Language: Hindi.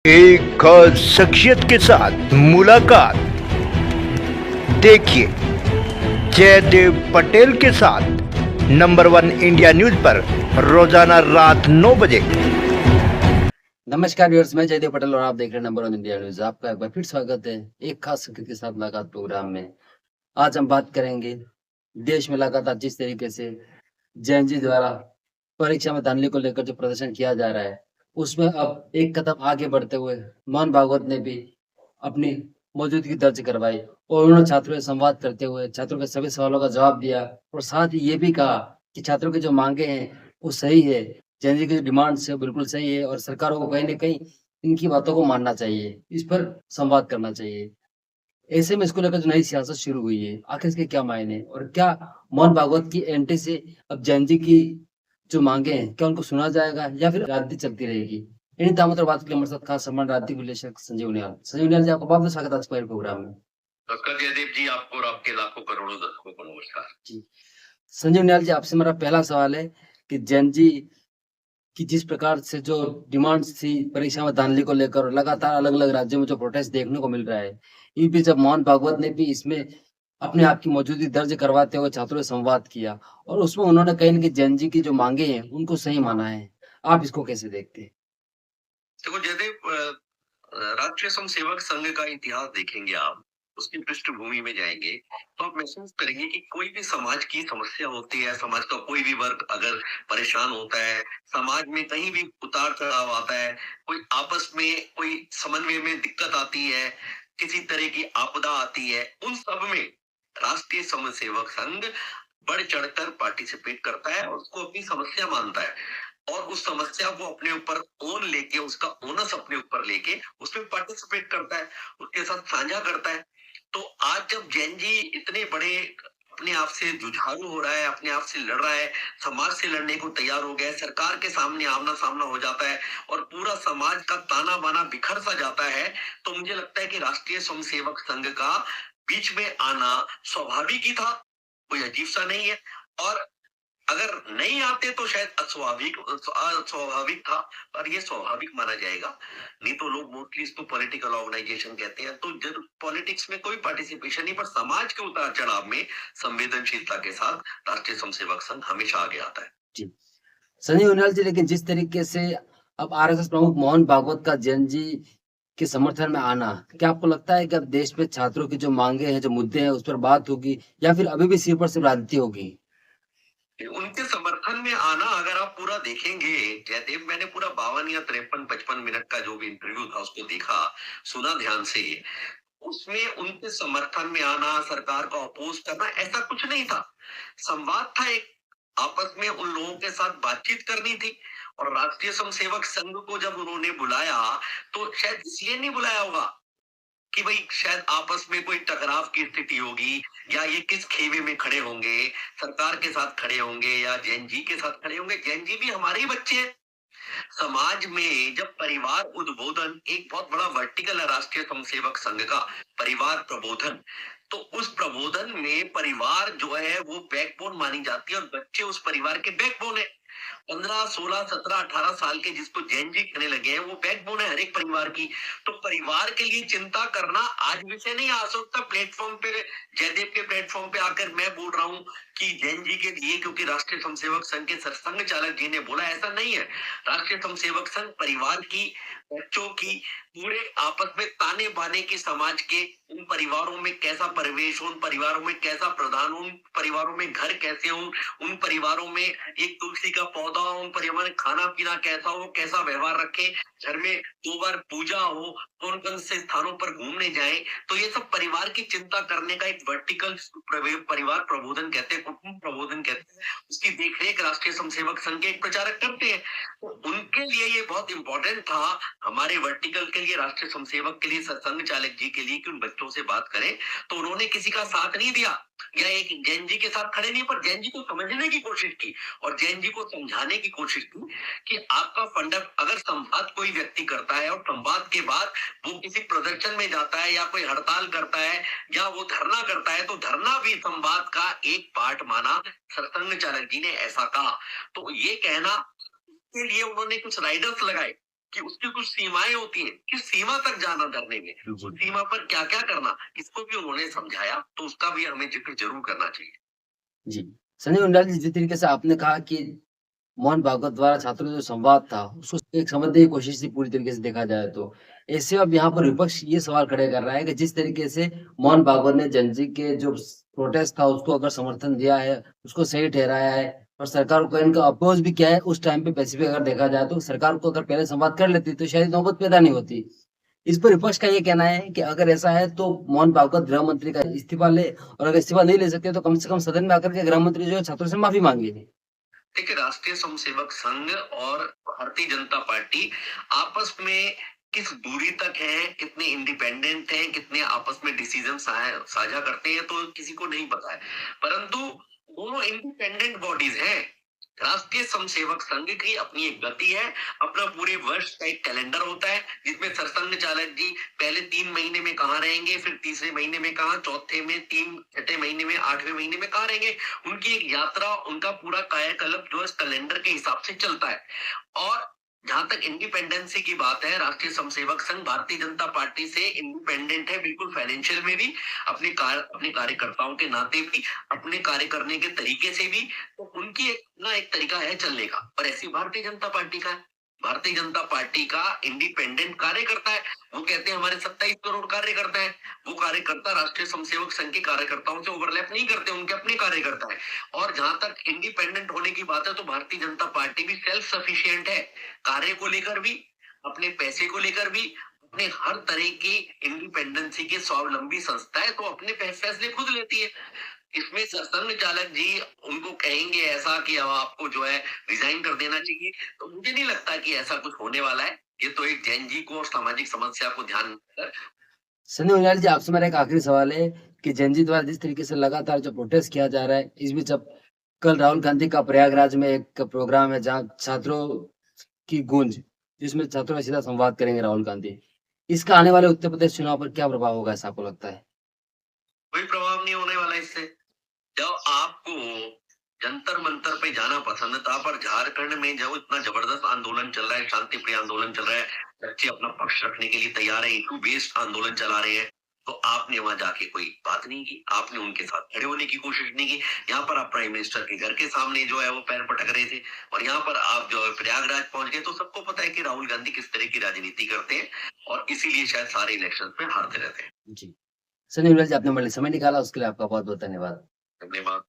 एक खास शख्सियत के साथ मुलाकात। देखिए जयदेव पटेल के साथ नंबर 1 इंडिया न्यूज पर रोजाना रात 9 बजे। नमस्कार व्यूअर्स, मैं जयदेव पटेल और आप देख रहे हैं नंबर 1 इंडिया न्यूज। आपका एक बार फिर स्वागत है एक खास शख्सियत के साथ मुलाकात प्रोग्राम में। आज हम बात करेंगे देश में लगातार जिस तरीके से जेएनजी द्वारा परीक्षा में धांधली को लेकर जो प्रदर्शन किया जा रहा है, उसमें अब एक कदम आगे बढ़ते हुए मोहन भागवत ने भी अपनी मौजूदगी दर्ज करवाई और उन्होंने छात्रों से संवाद करते हुए छात्रों के सभी सवालों का जवाब दिया और साथ ही ये भी कहा कि छात्रों की जो मांगे हैं वो सही है, जेएनजी की जो डिमांड्स है बिल्कुल सही है और सरकारों को कहीं न कहीं इनकी बातों को मानना चाहिए, इस पर संवाद करना चाहिए। ऐसे में इसको लेकर जो नई सियासत शुरू हुई है, आखिर इसके क्या मायने और क्या मोहन भागवत की एंट्री से अब जेएनजी की जो मांगे हैं, क्या उनको सुना जाएगा या फिर राजनीति चलती रहेगी? इन्हीं दामों पर बात के लिए हमारे साथ खास सम्मान राजनीतिक विश्लेषक संजीव उनियाल। संजीव उनियाल जी, आपका बहुत-बहुत स्वागत है आज के प्रोग्राम में। नमस्कार जयदेव जी, आपको और आपके लाखों करोड़ों दर्शकों को नमस्कार। जी। संजीव उनियाल जी, आपसे मेरा पहला सवाल है कि जेएनजी कि जिस प्रकार से जो डिमांड्स थी परीक्षा में धांधली को लेकर और लगातार अलग-अलग राज्यों में जो प्रोटेस्ट देखने को मिल रहा है, इस बीच अब मोहन भागवत ने भी इसमें अपने आप की मौजूदगी दर्ज करवाते हुए छात्रों से संवाद किया और उसमें उन्होंने कहीं न कहीं जेएनजी की जो माँगे हैं, उनको सही माना है। आप इसको कैसे देखते हैं? देखो जयदेव, राष्ट्रीय स्वयंसेवक संघ का इतिहास देखेंगे आप, उसकी पृष्ठभूमि में जाएंगे तो आप महसूस करेंगे कि कोई भी समाज की समस्या होती है, समाज का कोई भी वर्ग अगर परेशान होता है, समाज में कहीं भी उतार चढ़ाव आता है, कोई आपस में कोई समन्वय में दिक्कत आती है, किसी तरह की आपदा आती है, उन सब में राष्ट्रीय स्वयंसेवक संघ बढ़ चढ़कर पार्टिसिपेट करता है और उसको अपनी समस्या मानता है और उस समस्या को अपने ऊपर ओन लेके, उसका ओनस अपने ऊपर लेके उसमें पार्टिसिपेट करता है, उसके साथ साझा करता है। तो आज जब जैन जी इतने बड़े अपने आप से जुझारू हो रहा है, अपने आप से लड़ रहा है, समाज से लड़ने को तैयार हो गया है, सरकार के सामने आमना सामना हो जाता है और पूरा समाज का ताना बाना बिखर सा जाता है, तो मुझे लगता है कि राष्ट्रीय स्वयंसेवक संघ का बीच में आना स्वाभाविक ही था, कोई अजीब सा नहीं है। और अगर नहीं आते तो शायद अस्वाभाविक था, पर ये स्वाभाविक माना जाएगा। नहीं तो लोग मोस्टली इसको पॉलिटिकल ऑर्गेनाइजेशन कहते हैं, तो जब पॉलिटिक्स में कोई पार्टिसिपेशन नहीं, पर समाज के उतार चढ़ाव में संवेदनशीलता के साथ राष्ट्रीय स्वयंसेवक संघ हमेशा आगे आता है। जी। संजीव उनियाल जी, लेकिन जिस तरीके से अब आरएसएस प्रमुख मोहन भागवत का जेएनजी के समर्थन में आना, क्या आपको लगता है कि अब देश में छात्रों की जो माँगे हैं, जो मुद्दे हैं, उस पर बात होगी या फिर अभी भी सिर्फ और सिर्फ राजनीति होगी? उनके समर्थन में आना अगर आप पूरा देखेंगे जयदेव, मैंने पूरा 52 या 53-55 मिनट का जो भी इंटरव्यू था उसको देखा, सुना ध्यान से, उसमें उनके समर्थन में आना, सरकार को अपोज करना, ऐसा कुछ नहीं था। संवाद था, एक आपस में उन लोगों के साथ बातचीत करनी थी। और राष्ट्रीय स्वयंसेवक संघ को जब उन्होंने बुलाया तो शायद इसलिए नहीं बुलाया होगा कि भाई शायद आपस में कोई टकराव की स्थिति होगी, या ये किस खेमे में खड़े होंगे, सरकार के साथ खड़े होंगे या जैन जी के साथ खड़े होंगे। जैन जी भी हमारे ही बच्चे हैं। समाज में जब परिवार उद्बोधन एक बहुत बड़ा वर्टिकल है राष्ट्रीय स्वयंसेवक संघ का, परिवार प्रबोधन, तो उस प्रबोधन में परिवार जो है वो बैकबोन मानी जाती है और बच्चे उस परिवार के बैकबोन है। 15, 16, 17, 18 साल के जिसको जैन जी कहने लगे हैं, वो बैकबोन है हर एक परिवार की। तो परिवार के लिए चिंता करना आज विषय नहीं आ सकता प्लेटफॉर्म पे, जयदेव के प्लेटफॉर्म पे आकर मैं बोल रहा हूँ कि जैन जी के लिए, क्योंकि राष्ट्रीय स्वयंसेवक संघ के सरसंघ चालक जी ने बोला, ऐसा नहीं है। राष्ट्रीय स्वयंसेवक संघ परिवार की, बच्चों की, पूरे आपस में ताने बाने की, समाज के उन परिवारों में कैसा परिवेश हो, उन परिवारों में कैसा प्रधान हो, उन परिवारों में घर कैसे हो, उन परिवारों में एक तुलसी का पौधा हो, उन परिवार में खाना पीना कैसा हो, कैसा व्यवहार रखे, घर में 2 बार पूजा हो, कौन कौन से स्थानों पर घूमने जाए, तो ये सब परिवार की चिंता करने का एक वर्टिकल परिवार प्रबोधन कहते हैं, कुटुंब प्रबोधन कहते हैं, उसकी देखरेख राष्ट्रीय स्वयंसेवक संघ के एक प्रचारक करते हैं। तो उनके लिए ये बहुत इंपॉर्टेंट था, हमारे वर्टिकल के लिए, राष्ट्रीय स्वयंसेवक के लिए, संघ चालक जी के लिए, कि उन बच्चों से बात करें। तो उन्होंने किसी का साथ नहीं दिया या एक जैन जी के साथ खड़े नहीं, पर जैन जी को समझने की कोशिश की और जैन जी को समझाने की कोशिश की कि आपका फंडा, अगर संवाद कोई व्यक्ति करता है और संवाद के बाद वो किसी प्रदर्शन में जाता है या कोई हड़ताल करता है या वो धरना करता है, तो धरना भी संवाद का एक पार्ट माना, सरसंघ चालक जी ने ऐसा कहा। तो ये कहना के लिए उन्होंने कुछ राइडर्स लगाए कि उसकी कुछ सीमाएं होती हैं, किस सीमा तक जाना धरने में, उस सीमा पर क्या क्या करना, इसको भी उन्होंने समझाया, तो उसका भी हमें जिक्र जरूर करना चाहिए। जी। संजय मंडाल जी, जिस तरीके से आपने कहा कि मोहन भागवत द्वारा छात्रों से जो संवाद था, उसको एक समझने की कोशिश थी पूरी तरीके से देखा जाए तो। ऐसे अब यहाँ पर विपक्ष ये सवाल खड़े कर रहा है कि जिस तरीके से मोहन भागवत ने जनजी के जो प्रोटेस्ट था उसको अगर समर्थन दिया है, उसको सही ठहराया है और सरकार को इनका अपोज़ भी किया है, उस टाइम पे स्पेसिफिक अगर देखा जाए तो सरकार को अगर पहले संवाद कर लेती तो शायद नौबत पैदा नहीं होती। इस पर विपक्ष का ये कहना है कि अगर ऐसा है तो मोहन भागवत गृह मंत्री का इस्तीफा ले और अगर इस्तीफा नहीं ले सकते तो कम से कम सदन में आकर के गृह मंत्री जो है छात्रों से माफी मांगे। देखिए, राष्ट्रीय स्वयंसेवक संघ और भारतीय जनता पार्टी आपस में किस दूरी तक है, कितने इंडिपेंडेंट हैं, कितने आपस में डिसीजन साझा करते हैं, तो किसी को नहीं पता है। परंतु दोनों इंडिपेंडेंट बॉडीज हैं। राष्ट्रीय स्वयंसेवक संघ की अपनी एक गति है, अपना पूरे वर्ष का एक कैलेंडर होता है, जिसमें सरसंघ चालक जी पहले 3 महीने में कहाँ रहेंगे, फिर तीसरे महीने में कहाँ, चौथे में 3, छठे महीने में, 8वें महीने में कहाँ रहेंगे। उनकी एक यात्रा, उनका पूरा कायाकल्प जो है कैलेंडर के हिसाब से चलता है। और जहां तक इंडिपेंडेंसी की बात है, राष्ट्रीय स्वयंसेवक संघ भारतीय जनता पार्टी से इंडिपेंडेंट है, बिल्कुल फाइनेंशियल में भी, अपने कार्यकर्ताओं के नाते भी, अपने कार्य करने के तरीके से भी। तो उनकी एक तरीका है चलने का, और ऐसी भारतीय जनता पार्टी का है। भारतीय जनता पार्टी का इंडिपेंडेंट कार्यकर्ता है। वो कहते हैं हमारे 27 करोड़ कार्यकर्ता है। वो कार्यकर्ता राष्ट्रीय स्वयंसेवक संघ के कार्यकर्ताओं से ओवरलैप नहीं करते, उनके अपने कार्यकर्ता है। और जहां तक इंडिपेंडेंट होने की बात है, तो भारतीय जनता पार्टी भी सेल्फ सफिशिएंट है, कार्य को लेकर भी, अपने पैसे को लेकर भी, अपने हर तरह की इंडिपेंडेंसी की स्वावलंबी संस्था है, तो अपने फैसले खुद लेती है। इसमें सरसंघ चालक जी उनको कहेंगे ऐसा कि अब आपको जो है रिजाइन कर देना चाहिए, तो मुझे नहीं लगता कि ऐसा कुछ होने वाला है। ये तो एक जैन जी को और सामाजिक समस्या को ध्यान में रखकर। सनी उनियाल जी, आपसे मेरा एक आखिरी सवाल है कि जेनजी द्वारा जिस तरीके से लगातार जो प्रोटेस्ट किया जा रहा है, इस बीच अब कल राहुल गांधी का प्रयागराज में एक प्रोग्राम है जहां छात्रों की गूंज, जिसमें छात्रों से सीधा संवाद करेंगे राहुल गांधी। इसका आने वाले उत्तर प्रदेश चुनाव पर क्या प्रभाव होगा, ऐसा आपको लगता है? कोई प्रभाव नहीं होने वाला इससे। जब आपको जंतर मंतर पे जाना पसंद था, पर झारखंड में जब इतना जबरदस्त आंदोलन चल रहा है, शांति प्रिय आंदोलन चल रहा है, बच्चे अपना पक्ष रखने के लिए तैयार है, इशू बेस्ड आंदोलन चला रहे हैं, तो आपने वहां जाके कोई बात नहीं की, आपने उनके साथ खड़े होने की कोशिश नहीं की। यहाँ पर आप प्राइम मिनिस्टर के घर के सामने जो है वो पैर पटक रहे थे, और यहाँ पर आप जो है प्रयागराज पहुंच गए। तो सबको पता है कि राहुल गांधी किस तरह की राजनीति करते हैं, और इसीलिए शायद सारे इलेक्शन में हारते रहते हैं। जी। सनी उनियाल जी, आपने मेरे लिए समय निकाला, उसके लिए आपका बहुत-बहुत धन्यवाद। धन्यवाद।